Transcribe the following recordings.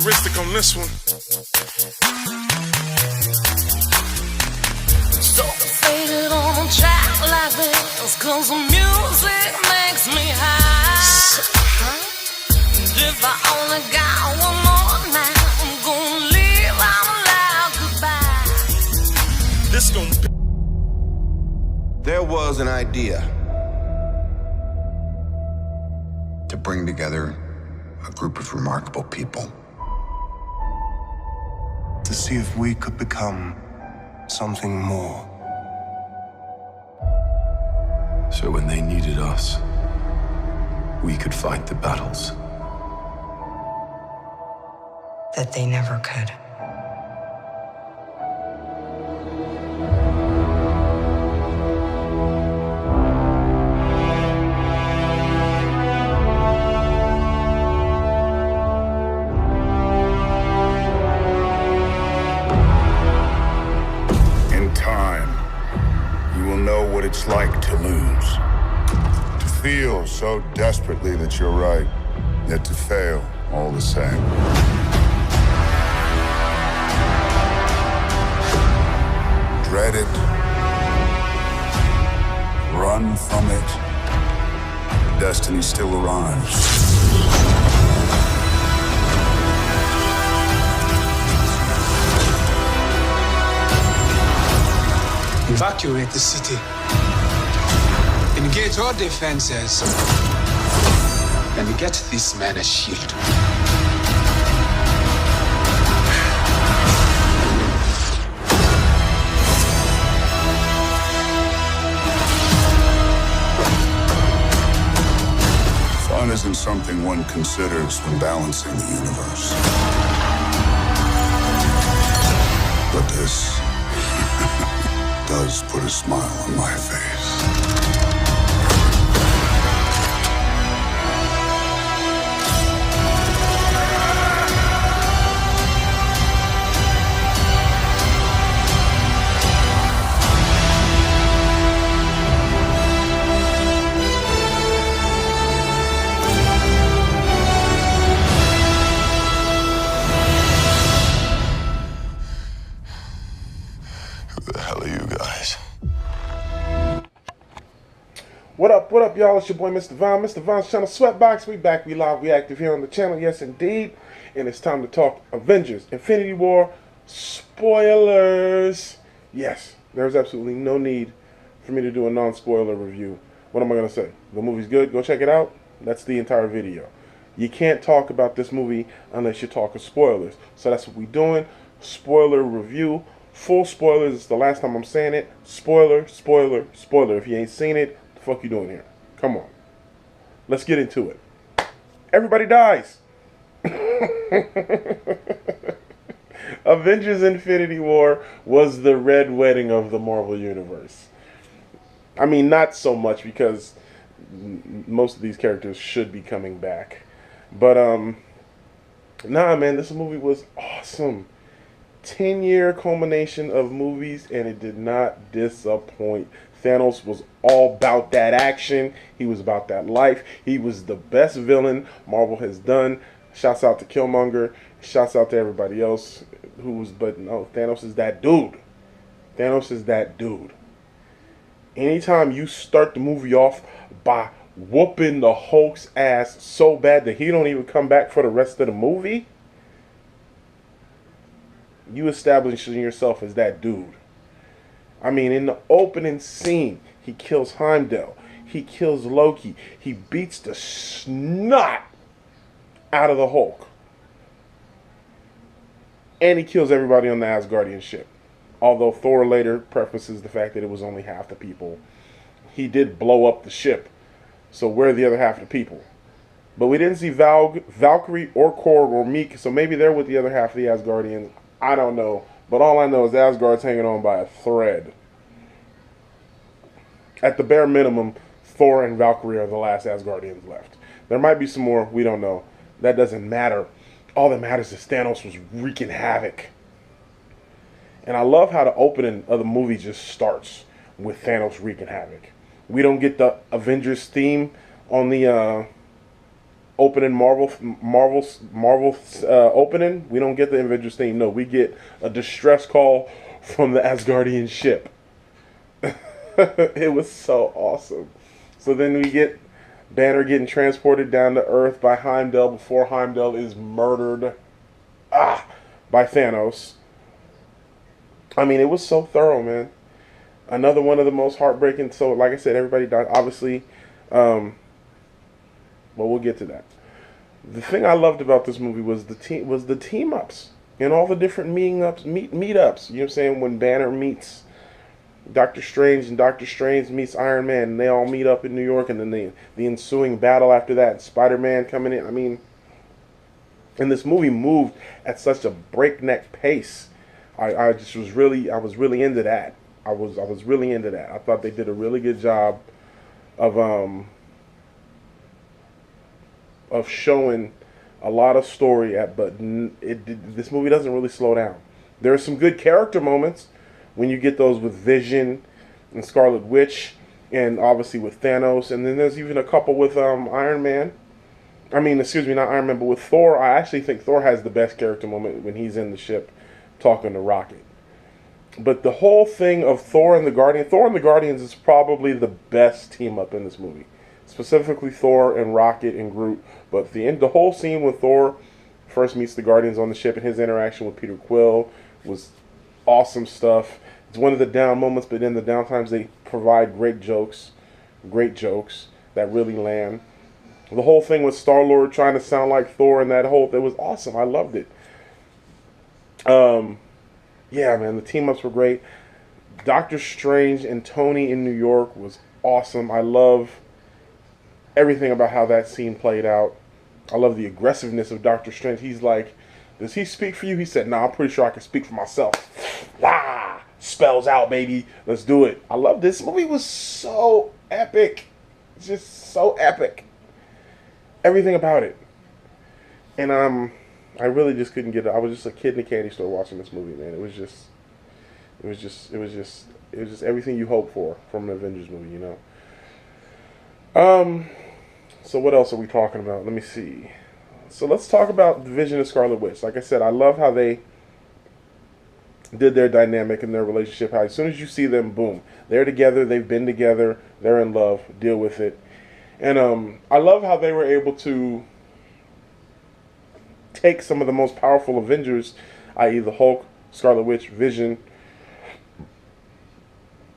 On this one. So faded on a track like this, 'cause the music makes me high. And if I only got one more night, I'm gonna leave out loud goodbye. This gonna be. There was an idea to bring together a group of remarkable people. To see if we could become something more. So when they needed us, we could fight the battles that they never could. It's like to lose, to feel so desperately that you're right, yet to fail all the same. Dread it, run from it, destiny still arrives. Evacuate the city. Engage all defenses. And get this man a shield. Fun isn't something one considers when balancing the universe. But this does put a smile on my face. What up, y'all? It's your boy, Mr. Vaughn. Mr. Vaughn's channel, Sweatbox. We back, we live, we active here on the channel. Yes, indeed. And it's time to talk Avengers, Infinity War, spoilers. Yes, there's absolutely no need for me to do a non-spoiler review. What am I going to say? The movie's good. Go check it out. That's the entire video. You can't talk about this movie unless you talk of spoilers. So that's what we're doing. Spoiler review. Full spoilers. It's the last time I'm saying it. Spoiler, spoiler, spoiler. If you ain't seen it, the fuck you doing here? Come on. Let's get into it. Everybody dies. Avengers Infinity War was the red wedding of the Marvel Universe. I mean, not so much because most of these characters should be coming back. But, nah, man, this movie was awesome. 10-year culmination of movies, and it did not disappoint. Thanos was all about that action. He was about that life. He was the best villain Marvel has done. Shouts out to Killmonger. Shouts out to everybody else but no, Thanos is that dude. Thanos is that dude. Anytime you start the movie off by whooping the Hulk's ass so bad that he don't even come back for the rest of the movie, you establishing yourself as that dude. I mean, in the opening scene, he kills Heimdall. He kills Loki. He beats the snot out of the Hulk. And he kills everybody on the Asgardian ship. Although Thor later prefaces the fact that it was only half the people. He did blow up the ship. So where are the other half of the people? But we didn't see Valkyrie or Korg or Meek. So maybe they're with the other half of the Asgardians. I don't know. But all I know is Asgard's hanging on by a thread. At the bare minimum, Thor and Valkyrie are the last Asgardians left. There might be some more. We don't know. That doesn't matter. All that matters is Thanos was wreaking havoc. And I love how the opening of the movie just starts with Thanos wreaking havoc. We don't get the Avengers theme on the opening Marvel opening, we don't get the Avengers theme. No, we get a distress call from the Asgardian ship. It was so awesome. So then we get Banner getting transported down to Earth by Heimdall before Heimdall is murdered by Thanos. I mean, it was so thorough, man. Another one of the most heartbreaking. So, like I said, everybody died. Obviously, but we'll get to that. The thing I loved about this movie was the team ups and all the different meetups. You know what I'm saying? When Banner meets Doctor Strange and Doctor Strange meets Iron Man, and they all meet up in New York, and then the ensuing battle after that, Spider-Man coming in. I mean, and this movie moved at such a breakneck pace. I was really into that. I was really into that. I thought they did a really good job of showing a lot of story but this movie doesn't really slow down. There are some good character moments when you get those with Vision and Scarlet Witch, and obviously with Thanos, and then there's even a couple with Iron Man. I mean, excuse me, not Iron Man, but with Thor. I actually think Thor has the best character moment when he's in the ship talking to Rocket. But the whole thing of Thor and the Guardians is probably the best team up in this movie. Specifically Thor and Rocket and Groot. But the whole scene when Thor first meets the Guardians on the ship and his interaction with Peter Quill was awesome stuff. It's one of the down moments, but in the down times they provide great jokes that really land. The whole thing with Star-Lord trying to sound like Thor and that was awesome. I loved it. Yeah, man, the team-ups were great. Doctor Strange and Tony in New York was awesome. I love everything about how that scene played out. I love the aggressiveness of Doctor Strange. He's like, does he speak for you? He said, nah, I'm pretty sure I can speak for myself. Spells out, baby. Let's do it. I love this. Movie was so epic. Just so epic. Everything about it. And I really just couldn't get it. I was just a kid in a candy store watching this movie, man. It was just everything you hope for from an Avengers movie, you know. So what else are we talking about? Let me see. So let's talk about Vision and Scarlet Witch. Like I said, I love how they did their dynamic and their relationship. How as soon as you see them, boom, they're together. They've been together. They're in love. Deal with it. And I love how they were able to take some of the most powerful Avengers, i.e. the Hulk, Scarlet Witch, Vision,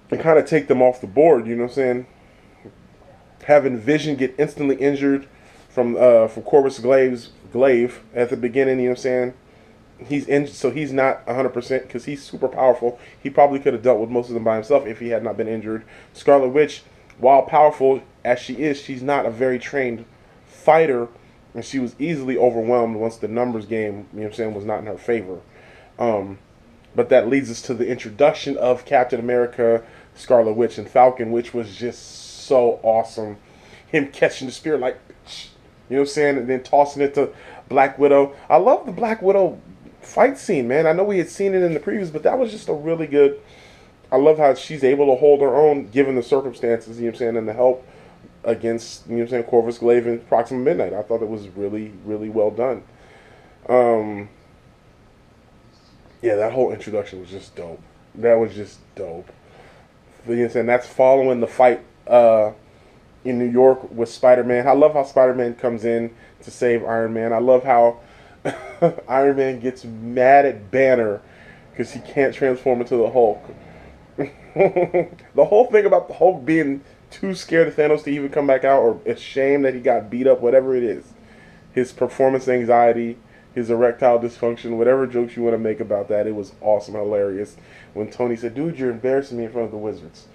and kind of take them off the board. You know what I'm saying? Having Vision get instantly injured from Corvus Glaive at the beginning. You know what I'm saying? He's injured, so he's not 100% because he's super powerful. He probably could have dealt with most of them by himself if he had not been injured. Scarlet Witch, while powerful as she is, she's not a very trained fighter, and she was easily overwhelmed once the numbers game, you know what I'm saying, was not in her favor. But that leads us to the introduction of Captain America, Scarlet Witch, and Falcon, which was just so awesome. Him catching the spear like, you know what I'm saying, and then tossing it to Black Widow. I love the Black Widow fight scene, man. I know we had seen it in the previews, but that was just a really good. I love how she's able to hold her own given the circumstances, you know what I'm saying, and the help against, you know what I'm saying, Corvus Glaive and Proxima Midnight. I thought it was really, really well done. Yeah, that whole introduction was just dope. That was just dope. You know what I'm saying? That's following the fight in New York with Spider-Man. I love how Spider-Man comes in to save Iron Man. I love how Iron Man gets mad at Banner because he can't transform into the Hulk. The whole thing about the Hulk being too scared of Thanos to even come back out, or ashamed that he got beat up, whatever it is. His performance anxiety, his erectile dysfunction, whatever jokes you want to make about that, it was awesome, hilarious. When Tony said, dude, you're embarrassing me in front of the Wizards.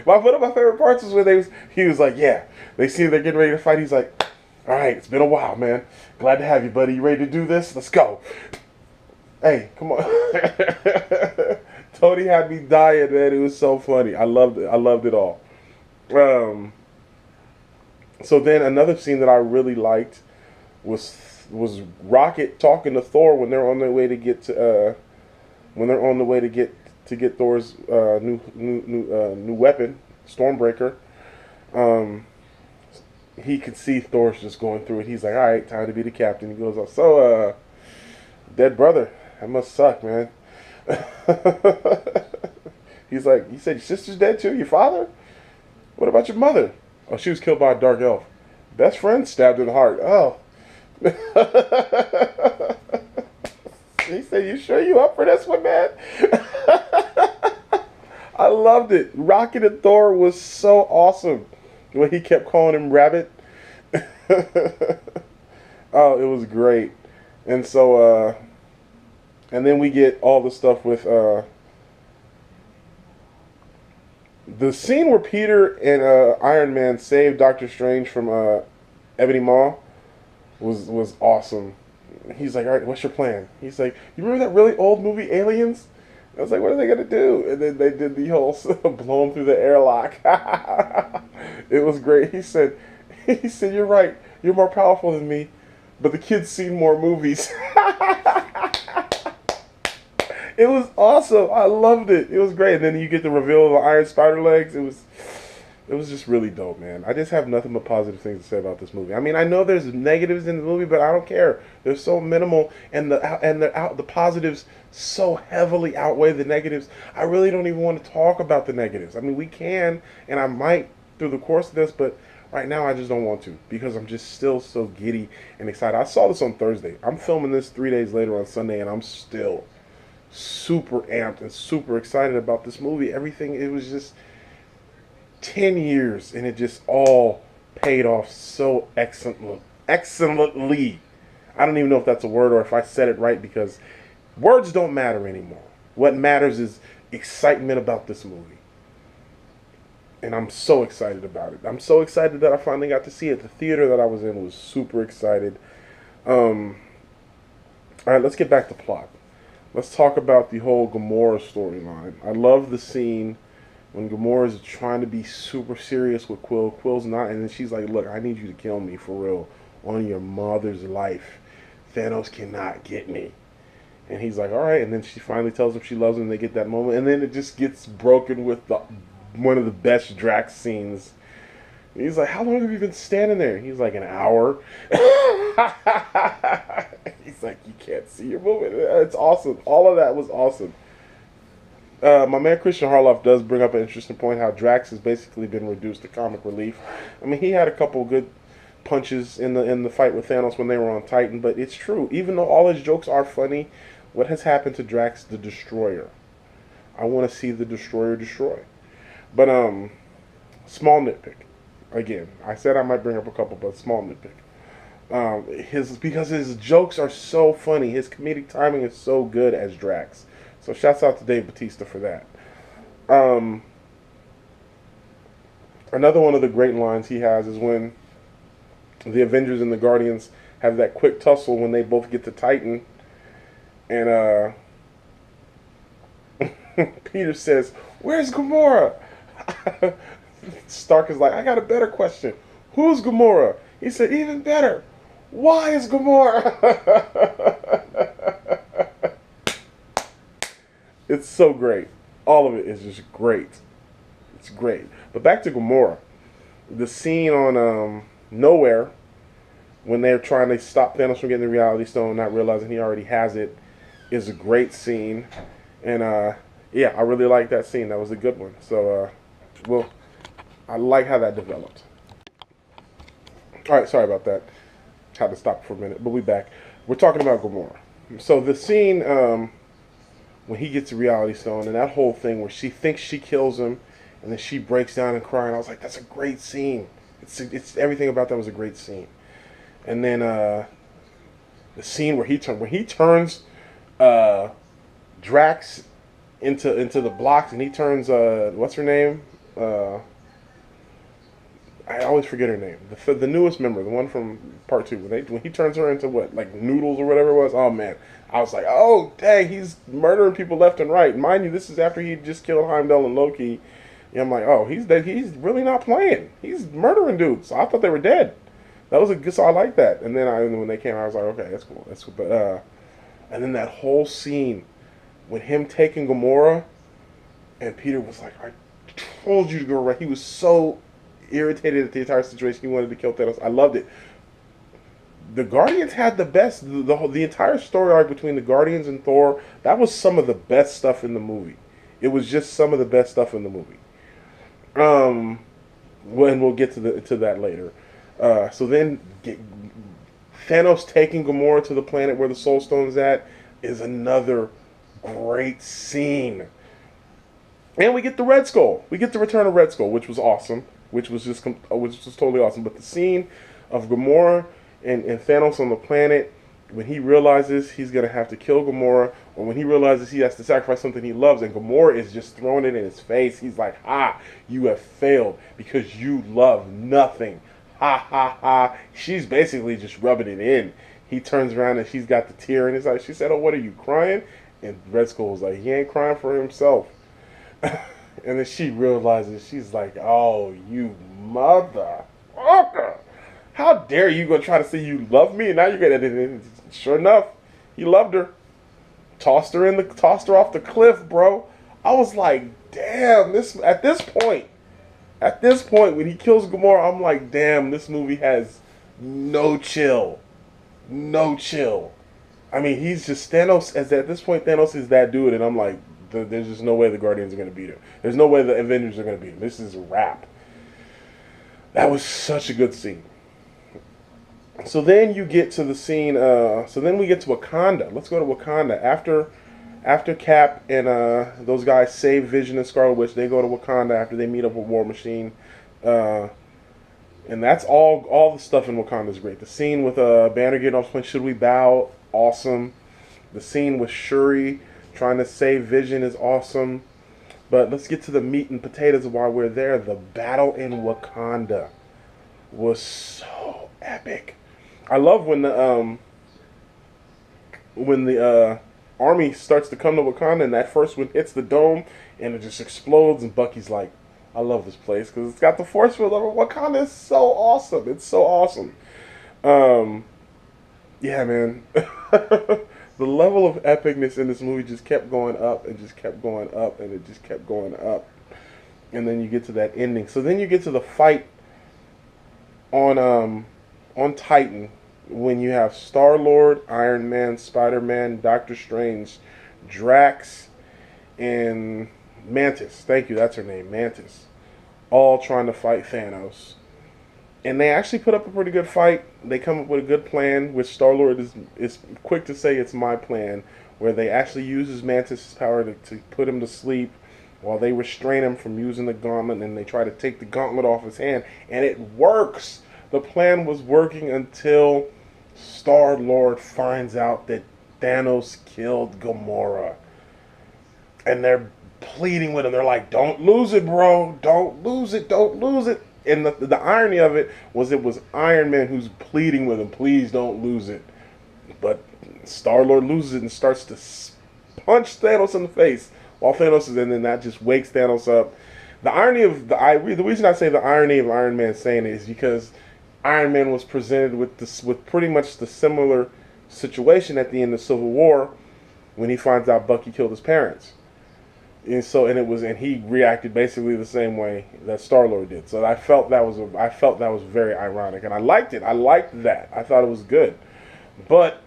One of my favorite parts was when he was like, yeah, they see they're getting ready to fight. He's like, all right, it's been a while, man. Glad to have you, buddy. You ready to do this? Let's go. Hey, come on. Tony had me dying, man. It was so funny. I loved it. I loved it all. So then another scene that I really liked was Rocket talking to Thor when they're on their way to get to get Thor's new weapon, Stormbreaker. he could see Thor's just going through it. He's like, all right, time to be the captain. He goes, oh, so, dead brother. That must suck, man. He's like, you said your sister's dead too? Your father? What about your mother? Oh, she was killed by a dark elf. Best friend stabbed in the heart. Oh. He said, you sure you up for this one, man? I loved it. Rocket and Thor was so awesome. When he kept calling him Rabbit. Oh, it was great. And so, and then we get all the stuff with, the scene where Peter and Iron Man saved Doctor Strange from Ebony Maw was awesome. He's like, all right, what's your plan? He's like, you remember that really old movie, Aliens? I was like, what are they going to do? And then they did the whole blow him through the airlock. It was great. He said, you're right. You're more powerful than me. But the kid's seen more movies. It was awesome. I loved it. It was great. And then you get the reveal of the Iron Spider legs. It was just really dope, man. I just have nothing but positive things to say about this movie. I mean, I know there's negatives in the movie, but I don't care. They're so minimal, and the positives so heavily outweigh the negatives. I really don't even want to talk about the negatives. I mean, we can, and I might through the course of this, but right now I just don't want to because I'm just still so giddy and excited. I saw this on Thursday. I'm filming this 3 days later on Sunday, and I'm still super amped and super excited about this movie. Everything, it was just 10 years and it just all paid off so excellently. I don't even know if that's a word or if I said it right, because words don't matter anymore. What matters is excitement about this movie. And I'm so excited about it. I'm so excited that I finally got to see it. The theater that I was in was super excited. All right, let's get back to plot. Let's talk about the whole Gamora storyline. I love the scene when Gamora is trying to be super serious with Quill. Quill's not, and then she's like, look, I need you to kill me for real on your mother's life. Thanos cannot get me. And he's like, all right. And then she finally tells him she loves him, and they get that moment. And then it just gets broken with one of the best Drax scenes. He's like, how long have you been standing there? He's like, an hour. He's like, you can't see your movement. It's awesome. All of that was awesome. My man Christian Harloff does bring up an interesting point, how Drax has basically been reduced to comic relief. I mean, he had a couple good punches in the fight with Thanos when they were on Titan, but it's true. Even though all his jokes are funny, what has happened to Drax the Destroyer? I want to see the Destroyer destroy. But small nitpick. Again, I said I might bring up a couple, but small nitpick. Because his jokes are so funny, his comedic timing is so good as Drax. So shouts out to Dave Bautista for that. Another one of the great lines he has is when the Avengers and the Guardians have that quick tussle when they both get to Titan, and Peter says, "Where's Gamora?" Stark is like, "I got a better question. Who's Gamora?" He said, "Even better. Why is Gamora?" It's so great. All of it is just great. It's great. But back to Gamora. The scene on Nowhere, when they're trying to stop Thanos from getting the Reality Stone, not realizing he already has it, is a great scene. And yeah, I really like that scene. That was a good one. So, well, I like how that developed. All right, sorry about that. Had to stop for a minute, but we back. We're talking about Gamora. So the scene when he gets the Reality Stone and that whole thing where she thinks she kills him, and then she breaks down and crying. I was like, that's a great scene. It's everything about that was a great scene. And then the scene where he turns Drax into the blocks, and he turns what's her name? I always forget her name. The newest member, the one from Part 2. When he turns her into what, like noodles or whatever it was. Oh man, I was like, oh dang, he's murdering people left and right. Mind you, this is after he just killed Heimdall and Loki. And I'm like, oh, he's dead. He's really not playing. He's murdering dudes. So I thought they were dead. That was a good. So I like that. And then when they came, I was like, okay, that's cool. That's cool. But and then that whole scene with him taking Gamora, and Peter was like, I told you to go right. He was so irritated at the entire situation. He wanted to kill Thanos. I loved it. The Guardians had the best. The entire story arc between the Guardians and Thor. That was some of the best stuff in the movie. It was just some of the best stuff in the movie. When we'll get to that later. So then Thanos taking Gamora to the planet where the Soul Stone's at is another great scene. And we get the Red Skull. We get the return of Red Skull, which was awesome. Which was totally awesome. But the scene of Gamora and Thanos on the planet, when he realizes he's going to have to kill Gamora, or when he realizes he has to sacrifice something he loves, and Gamora is just throwing it in his face, he's like, you have failed because you love nothing. Ha, ha, ha. She's basically just rubbing it in. He turns around and she's got the tear in his eye. She said, oh, what are you, crying? And Red Skull was like, he ain't crying for himself. And then she realizes, she's like, oh, you motherfucker. How dare you go try to say you love me? And now you're going to... Sure enough, he loved her. Tossed her off the cliff, bro. I was like, damn, at this point, when he kills Gamora, I'm like, damn, this movie has no chill. No chill. I mean, he's just Thanos. At this point, Thanos is that dude, and I'm like, there's just no way the Guardians are going to beat him. There's no way the Avengers are going to beat him. This is a wrap. That was such a good scene. So then you get to the scene. So then we get to Wakanda. Let's go to Wakanda. After Cap and those guys save Vision and Scarlet Witch, they go to Wakanda after they meet up with War Machine. And that's all the stuff in Wakanda is great. The scene with Banner getting off the plane, should we bow? Awesome. The scene with Shuri trying to save Vision is awesome. But let's get to the meat and potatoes while we're there. The battle in Wakanda was so epic. I love when the army starts to come to Wakanda and that first one hits the dome and it just explodes and Bucky's like, I love this place because it's got the force field over. Wakanda is so awesome. It's so awesome. Yeah, man. The level of epicness in this movie just kept going up and just kept going up and it just kept going up. And then you get to that ending. So then you get to the fight on Titan when you have Star-Lord, Iron Man, Spider-Man, Doctor Strange, Drax, and Mantis. Thank you, that's her name, Mantis. All trying to fight Thanos. And they actually put up a pretty good fight. They come up with a good plan, which Star-Lord is quick to say it's my plan, where they actually uses Mantis' power to put him to sleep while they restrain him from using the gauntlet, and they try to take the gauntlet off his hand. And it works! The plan was working until Star-Lord finds out that Thanos killed Gamora. And they're pleading with him. They're like, don't lose it, bro. Don't lose it. Don't lose it. And the irony of it was Iron Man who's pleading with him, please don't lose it. But Star-Lord loses it and starts to punch Thanos in the face while Thanos is in, and that just wakes Thanos up. The irony of the reason I say the irony of Iron Man saying it is because Iron Man was presented with pretty much the similar situation at the end of Civil War when he finds out Bucky killed his parents. And he reacted basically the same way that Star-Lord did. So I felt that was very ironic, and I liked it. I liked that. I thought it was good. But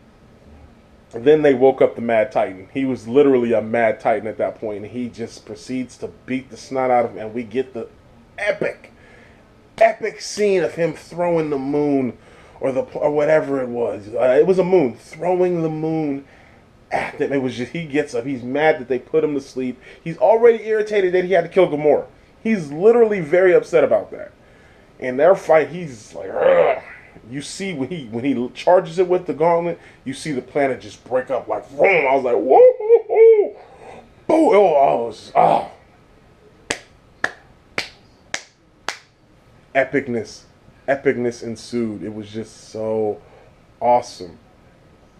then they woke up the Mad Titan. He was literally a Mad Titan at that point, and he just proceeds to beat the snot out of him, and we get the epic scene of him throwing the moon or whatever it was. It was a moon, throwing the moon at them. It was just, he gets up. He's mad that they put him to sleep. He's already irritated that he had to kill Gamora. He's literally very upset about that. In their fight, he's like, ugh. You see when he charges it with the gauntlet, you see the planet just break up like, boom. I was like, whoa, boom. Epicness ensued. It was just so awesome.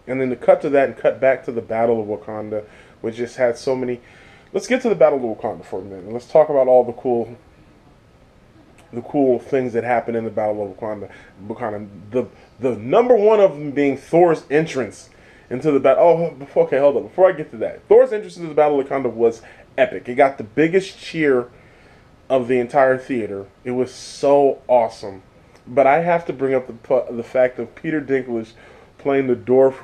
And then to cut to that and cut back to the Battle of Wakanda, which just had so many. Let's get to the Battle of Wakanda for a minute. Let's talk about all the cool things that happened in the Battle of Wakanda. The number one of them being Thor's entrance into the battle. Okay, hold on. Before I get to that, Thor's entrance into the Battle of Wakanda was epic. It got the biggest cheer of the entire theater. It was so awesome. But I have to bring up the fact of Peter Dinklage playing the dwarf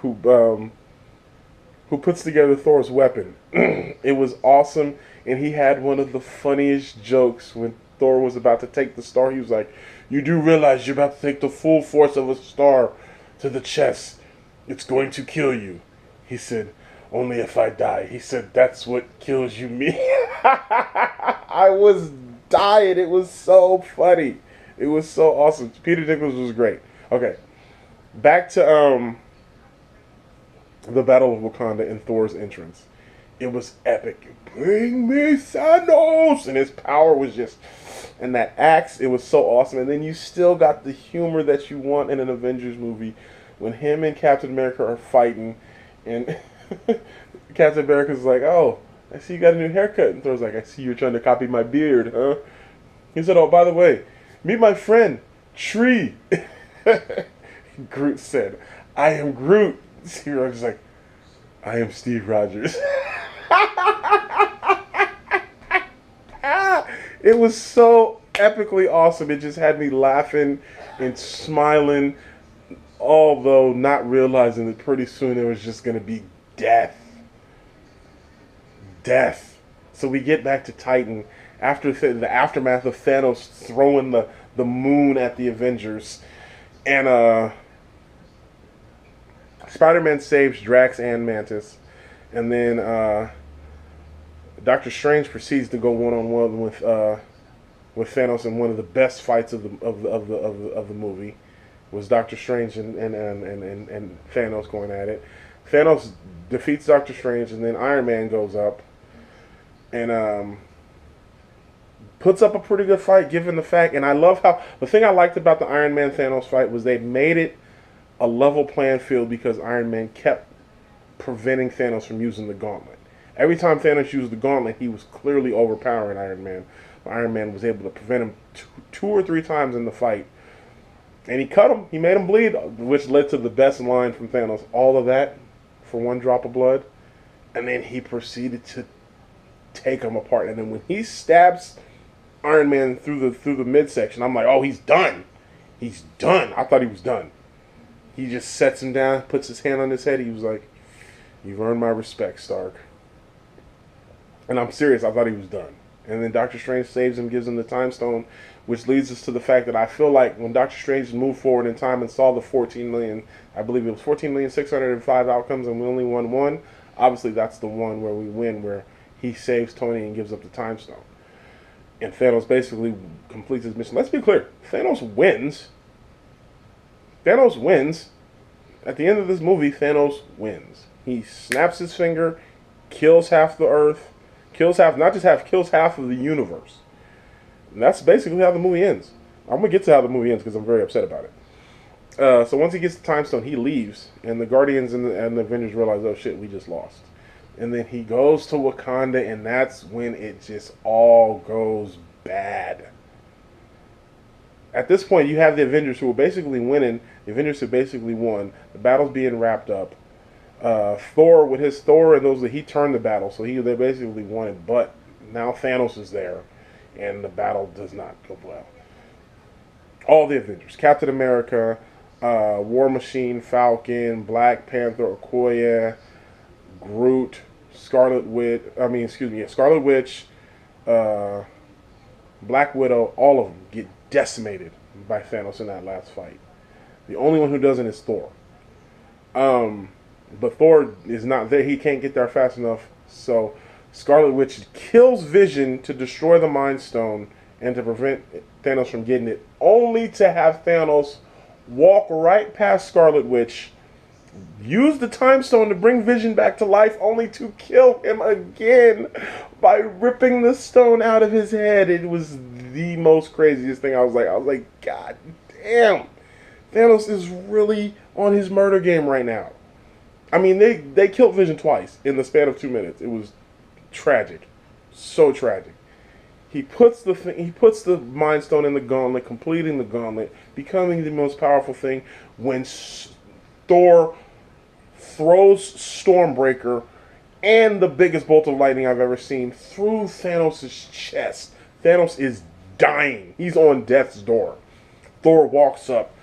who puts together Thor's weapon. It was awesome, and he had one of the funniest jokes when Thor was about to take the star. He was like, "You do realize you're about to take the full force of a star to the chest. It's going to kill you." He said, "Only if I die." He said, "That's what kills you, me." I was dying. It was so funny. It was so awesome. Peter Dinklage was great. Okay, back to the Battle of Wakanda and Thor's entrance. It was epic. Bring me Thanos, and his power was just, and that axe. It was so awesome. And then you still got the humor that you want in an Avengers movie when him and Captain America are fighting, and Captain America's like, "Oh, I see you got a new haircut," and Thor's like, "I see you're trying to copy my beard, huh?" He said, "Oh, by the way, meet my friend, Tree." Groot said, "I am Groot." Steve Rogers like, "I am Steve Rogers." It was so epically awesome. It just had me laughing and smiling, although not realizing that pretty soon it was just going to be death. Death. So we get back to Titan after the aftermath of Thanos throwing the moon at the Avengers. And Spider-Man saves Drax and Mantis. And then Doctor Strange proceeds to go one-on-one with Thanos in one of the best fights of the movie. Was Doctor Strange and Thanos going at it. Thanos defeats Doctor Strange, and then Iron Man goes up and puts up a pretty good fight, given the fact. And I love how the thing I liked about the Iron Man Thanos fight was they made it a level playing field because Iron Man kept preventing Thanos from using the gauntlet. Every time Thanos used the gauntlet, he was clearly overpowering Iron Man. But Iron Man was able to prevent him two or three times in the fight. And he cut him. He made him bleed, which led to the best line from Thanos. All of that for one drop of blood. And then he proceeded to take him apart. And then when he stabs Iron Man through the midsection, I'm like, oh, he's done. He's done. I thought he was done. He just sets him down, puts his hand on his head. He was like, "You've earned my respect, Stark." And I'm serious. I thought he was done. And then Doctor Strange saves him, gives him the Time Stone, which leads us to the fact that I feel like when Doctor Strange moved forward in time and saw the 14 million, I believe it was 14,605 outcomes, and we only won one. Obviously, that's the one where we win, where he saves Tony and gives up the Time Stone. And Thanos basically completes his mission. Let's be clear. Thanos wins. Thanos wins. At the end of this movie, Thanos wins. He snaps his finger, kills half the Earth, kills half, not just half, kills half of the universe. And that's basically how the movie ends. I'm going to get to how the movie ends because I'm very upset about it. So once he gets the Time Stone, he leaves, and the Guardians and the Avengers realize, oh shit, we just lost. And then he goes to Wakanda, and that's when it just all goes bad. At this point, you have the Avengers who are basically winning. The Avengers have basically won. The battle's being wrapped up. Thor, with his Thor and those, he turned the battle, so they basically won it. But now Thanos is there, and the battle does not go well. All the Avengers: Captain America, War Machine, Falcon, Black Panther, Okoye, Groot, Scarlet Witch. Scarlet Witch, Black Widow. All of them get decimated by Thanos in that last fight. The only one who doesn't is Thor. But Thor is not there. He can't get there fast enough. So Scarlet Witch kills Vision to destroy the Mind Stone and to prevent Thanos from getting it, only to have Thanos walk right past Scarlet Witch, use the Time Stone to bring Vision back to life, only to kill him again by ripping the stone out of his head. It was the most craziest thing. I was like, God damn, Thanos is really on his murder game right now. I mean, they killed Vision twice in the span of 2 minutes. It was tragic, so tragic. He puts the Mind Stone in the gauntlet, completing the gauntlet, becoming the most powerful thing. When Thor throws Stormbreaker and the biggest bolt of lightning I've ever seen through Thanos' chest. Thanos is dying. He's on death's door. Thor walks up,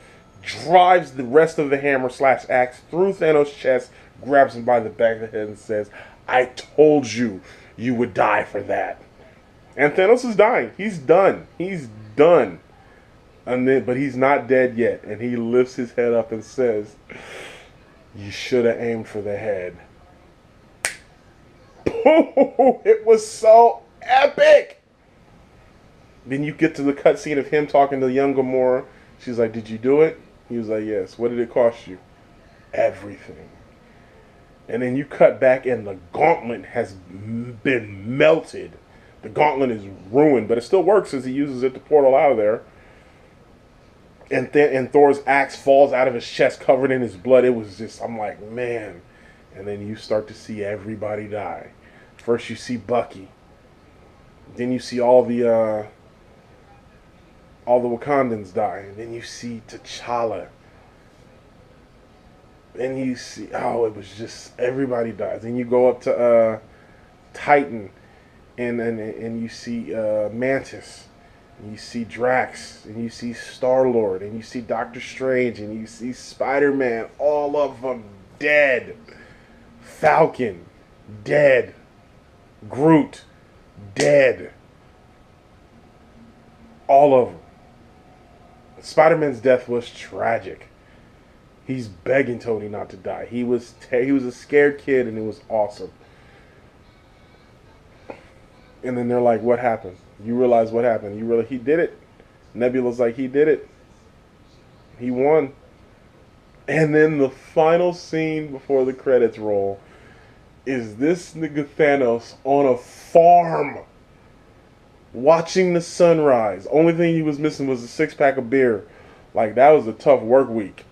drives the rest of the hammer/axe through Thanos' chest, grabs him by the back of the head and says, "I told you you would die for that." And Thanos is dying. He's done. He's done. But he's not dead yet. And he lifts his head up and says, "You should have aimed for the head." It was so epic. Then you get to the cutscene of him talking to young Gamora. She's like, "Did you do it?" He was like, "Yes." "What did it cost you?" "Everything." And then you cut back and the gauntlet has been melted. The gauntlet is ruined, but it still works as he uses it to portal out of there. And Thor's axe falls out of his chest covered in his blood. It was just, I'm like, man. And then you start to see everybody die. First you see Bucky. Then you see all the Wakandans die. And then you see T'Challa. Then you see, it was just, everybody dies. Then you go up to Titan. And you see Mantis. And you see Drax, and you see Star-Lord, and you see Doctor Strange, and you see Spider-Man, all of them dead. Falcon, dead. Groot, dead. All of them. Spider-Man's death was tragic. He's begging Tony not to die. He was a scared kid, and it was awesome. And then they're like, "What happened?" You realize what happened. He did it. Nebula's like, "He did it. He won." And then the final scene before the credits roll is this nigga Thanos on a farm watching the sunrise. Only thing he was missing was a 6-pack of beer. Like, that was a tough work week.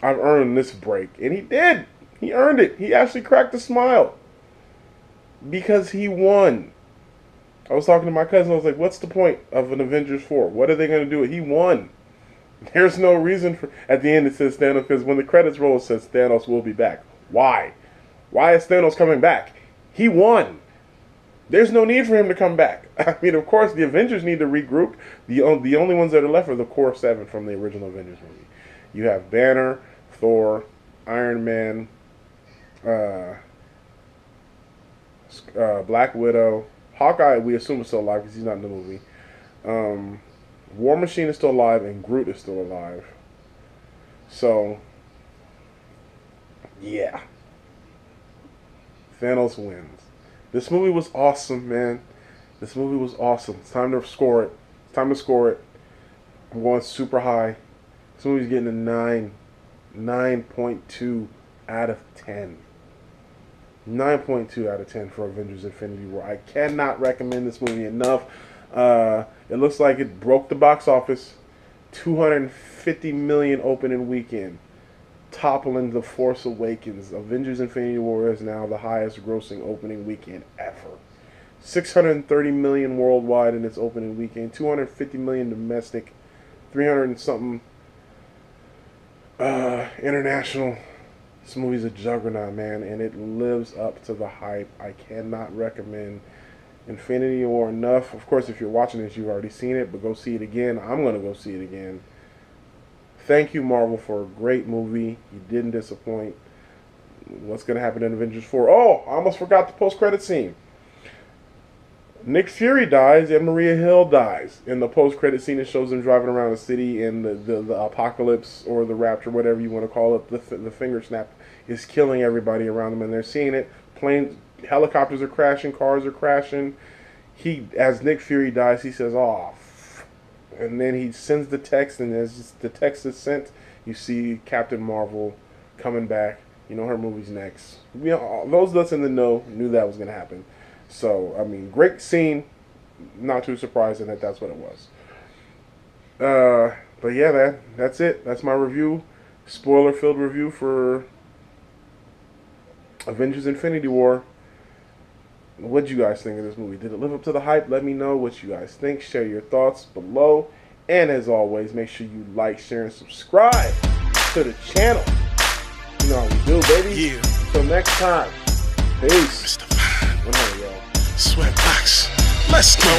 I've earned this break. And he did. He earned it. He actually cracked a smile. Because he won. I was talking to my cousin. I was like, "What's the point of an Avengers 4? What are they going to do? He won. There's no reason for..." At the end, it says Thanos, because when the credits roll, it says Thanos will be back. Why? Why is Thanos coming back? He won. There's no need for him to come back. I mean, of course, the Avengers need to regroup. The only ones that are left are the core 7 from the original Avengers movie. You have Banner, Thor, Iron Man, Black Widow. Hawkeye, we assume, is still alive because he's not in the movie. War Machine is still alive, and Groot is still alive. So, yeah. Thanos wins. This movie was awesome, man. This movie was awesome. It's time to score it. It's time to score it. I'm going super high. This movie's getting a 9.2 out of 10. 9.2 out of 10 for Avengers Infinity War. I cannot recommend this movie enough. It looks like it broke the box office. 250 million opening weekend. Toppling The Force Awakens. Avengers Infinity War is now the highest grossing opening weekend ever. 630 million worldwide in its opening weekend. 250 million domestic. 300 and something international. This movie's a juggernaut, man, and it lives up to the hype. I cannot recommend Infinity War enough. Of course, if you're watching this, you've already seen it, but go see it again. I'm going to go see it again. Thank you, Marvel, for a great movie. You didn't disappoint. What's going to happen in Avengers 4? Oh, I almost forgot the post-credit scene. Nick Fury dies and Maria Hill dies. In the post-credit scene, it shows them driving around the city and the apocalypse or the rapture, whatever you want to call it, the finger snap is killing everybody around them, and they're seeing it. Planes, helicopters are crashing, cars are crashing. As Nick Fury dies, he says, "Oh," and then he sends the text, and as the text is sent, you see Captain Marvel coming back. You know her movie's next. Those of us in the know knew that was going to happen. So, I mean, great scene. Not too surprising that that's what it was. But yeah, that's it. That's my review. Spoiler-filled review for Avengers Infinity War. What'd you guys think of this movie? Did it live up to the hype? Let me know what you guys think. Share your thoughts below. And as always, make sure you like, share, and subscribe to the channel. You know how we do, baby. Yeah. Until next time. Peace. Mr. Fine. 100, y'all. Sweatbox. Let's go.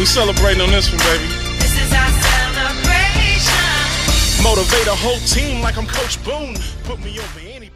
We celebrating on this one, baby. This is our celebration. Motivate a whole team like I'm Coach Boone. Put me over any